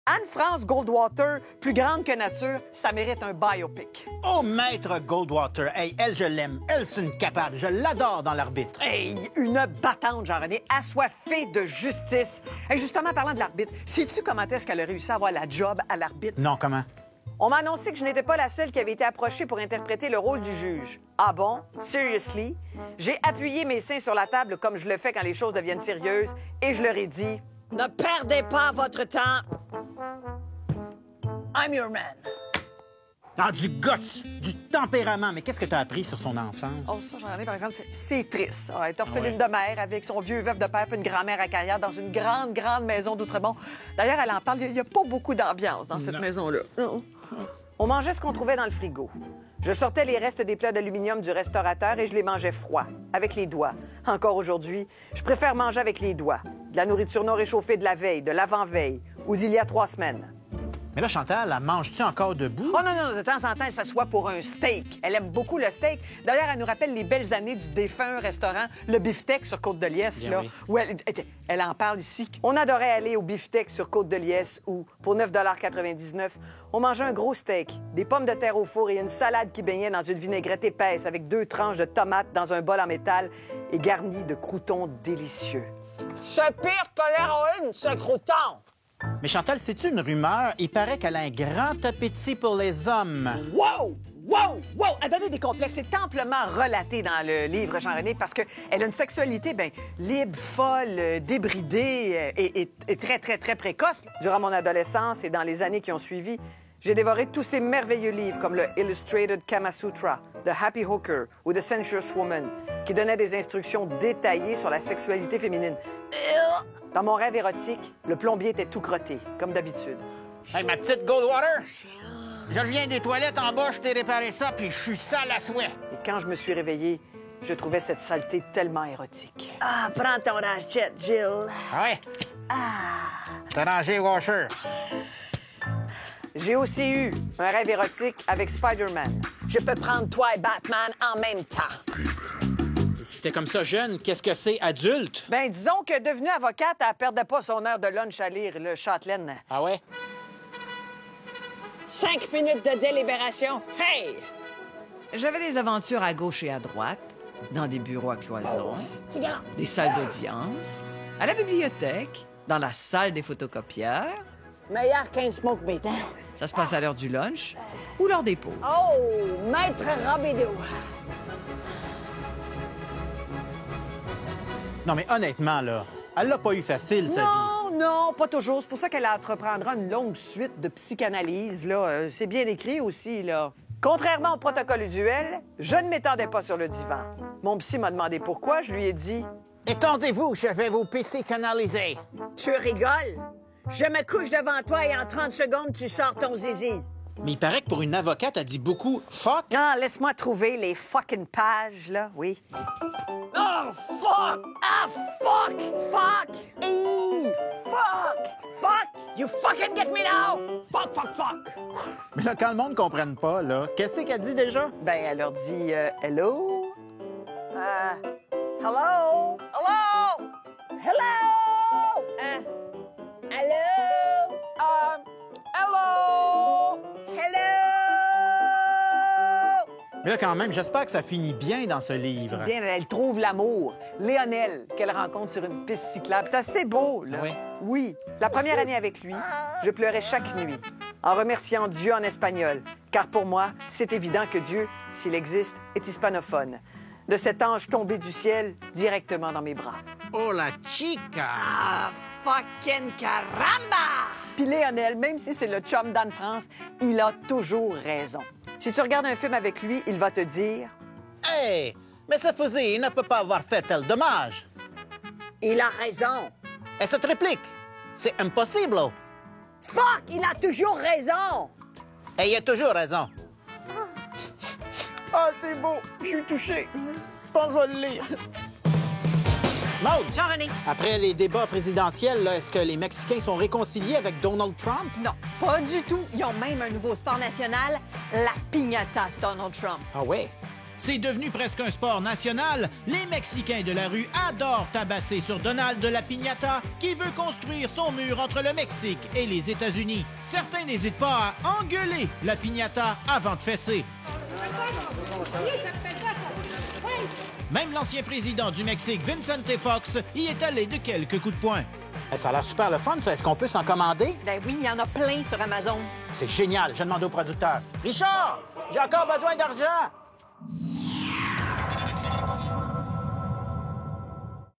Anne-France Goldwater, plus grande que nature, ça mérite un biopic. Oh, maître Goldwater, hey, elle, je l'aime. Elle, c'est une capable. Je l'adore dans l'arbitre. Hey, une battante, Jean-René, assoiffée de justice. Hey, justement, parlant de l'arbitre, sais-tu comment est-ce qu'elle a réussi à avoir la job à l'arbitre? Non, comment? On m'a annoncé que je n'étais pas la seule qui avait été approchée pour interpréter le rôle du juge. Ah bon? Seriously? J'ai appuyé mes seins sur la table comme je le fais quand les choses deviennent sérieuses et je leur ai dit... Ne perdez pas votre temps. I'm your man. Ah, du guts, du tempérament. Mais qu'est-ce que tu as appris sur son enfance? Oh, ça, j'en ai, par exemple, c'est triste. Elle est orpheline de mère avec son vieux veuf de père et une grand-mère à carrière dans une grande, grande maison d'Outremont. D'ailleurs, elle en parle, il n'y a pas beaucoup d'ambiance dans cette maison-là. Non. On mangeait ce qu'on trouvait dans le frigo. Je sortais les restes des plats d'aluminium du restaurateur et je les mangeais froids, avec les doigts. Encore aujourd'hui, je préfère manger avec les doigts. De la nourriture non réchauffée de la veille, de l'avant-veille, ou d'il y a 3 semaines. Mais là, Chantal, la manges-tu encore debout? Oh non, de temps en temps, elle s'assoit pour un steak. Elle aime beaucoup le steak. D'ailleurs, elle nous rappelle les belles années du défunt restaurant Le Beefsteak sur Côte-de-Liesse, Bien là, oui. où elle en parle ici. On adorait aller au Beefsteak sur Côte-de-Liesse où, pour 9,99 $, on mangeait un gros steak, des pommes de terre au four et une salade qui baignait dans une vinaigrette épaisse avec 2 tranches de tomates dans un bol en métal et garnies de croûtons délicieux. C'est pire que l'héroïne, ce crouton! Mais Chantal, c'est-tu une rumeur? Il paraît qu'elle a un grand appétit pour les hommes. Wow! Wow! Wow! Elle donnait des complexes. C'est amplement relaté dans le livre, Jean-René, parce qu'elle a une sexualité libre, folle, débridée et très, très, très précoce. Durant mon adolescence et dans les années qui ont suivi, j'ai dévoré tous ces merveilleux livres comme le Illustrated Kama Sutra, The Happy Hooker ou The Sensuous Woman, qui donnaient des instructions détaillées sur la sexualité féminine. Dans mon rêve érotique, le plombier était tout crotté, comme d'habitude. Hey, ma petite Goldwater, je reviens des toilettes en bas, je t'ai réparé ça, puis je suis sale à souhait. Et quand je me suis réveillée, je trouvais cette saleté tellement érotique. Ah, prends ton ranchette, Jill. Ah ouais? T'as rangé washer. J'ai aussi eu un rêve érotique avec Spider-Man. Je peux prendre toi et Batman en même temps. Si c'était comme ça jeune, qu'est-ce que c'est adulte? Ben, disons que devenue avocate, elle perdait pas son heure de lunch à lire le Châtelaine. Ah ouais? 5 minutes de délibération. Hey! J'avais des aventures à gauche et à droite, dans des bureaux à cloison, des salles d'audience, à la bibliothèque, dans la salle des photocopieurs. Meilleur qu'un smoke meat, hein? Ça se passe à l'heure du lunch ou l'heure des pauses. Oh, maître Robidoux. Non, mais honnêtement, là, elle l'a pas eu facile, sa vie. Non, pas toujours. C'est pour ça qu'elle entreprendra une longue suite de psychanalyse, là. C'est bien écrit aussi, là. Contrairement au protocole usuel, je ne m'étendais pas sur le divan. Mon psy m'a demandé pourquoi. Je lui ai dit... Étendez-vous, je vais vous psychanalyser. Tu rigoles? Je me couche devant toi et en 30 secondes, tu sors ton zizi. Mais il paraît que pour une avocate, elle dit beaucoup « fuck ». Ah, laisse-moi trouver les fucking pages, là, oui. Oh, fuck! Ah, fuck! Fuck! Fuck! Fuck! You fucking get me now! Fuck, fuck, fuck! Mais là, quand le monde ne comprenne pas, là, qu'est-ce qu'elle dit déjà? Ben, elle leur dit hello? Hello? Hello? Hello? Hello? Hello? Hello? Mais là, quand même, j'espère que ça finit bien dans ce livre. Bien, elle trouve l'amour. Léonel, qu'elle rencontre sur une piste cyclable. C'est assez beau, là. Ah oui? Oui. La première année avec lui, je pleurais chaque nuit, en remerciant Dieu en espagnol. Car pour moi, c'est évident que Dieu, s'il existe, est hispanophone. De cet ange tombé du ciel directement dans mes bras. Oh, la chica! Ah, fucking caramba! Puis Léonel, même si c'est le chum d'Anne-France, il a toujours raison. Si tu regardes un film avec lui, il va te dire... Hey! Mais ce fusil ne peut pas avoir fait tel dommage. Il a raison. Et cette réplique, c'est impossible. Fuck! Il a toujours raison! Et il a toujours raison. Ah, c'est beau! Je suis touché. Je pense que je vais le lire. Maude! Jean-René. Après les débats présidentiels, là, est-ce que les Mexicains sont réconciliés avec Donald Trump? Non, pas du tout. Ils ont même un nouveau sport national, la piñata Donald Trump. Ah ouais? C'est devenu presque un sport national. Les Mexicains de la rue adorent tabasser sur Donald de la Piñata, qui veut construire son mur entre le Mexique et les États-Unis. Certains n'hésitent pas à engueuler la Piñata avant de fesser. Même l'ancien président du Mexique, Vicente Fox, y est allé de quelques coups de poing. Ça a l'air super le fun, ça. Est-ce qu'on peut s'en commander? Ben oui, il y en a plein sur Amazon. C'est génial. Je demande au producteur. Richard, j'ai encore besoin d'argent.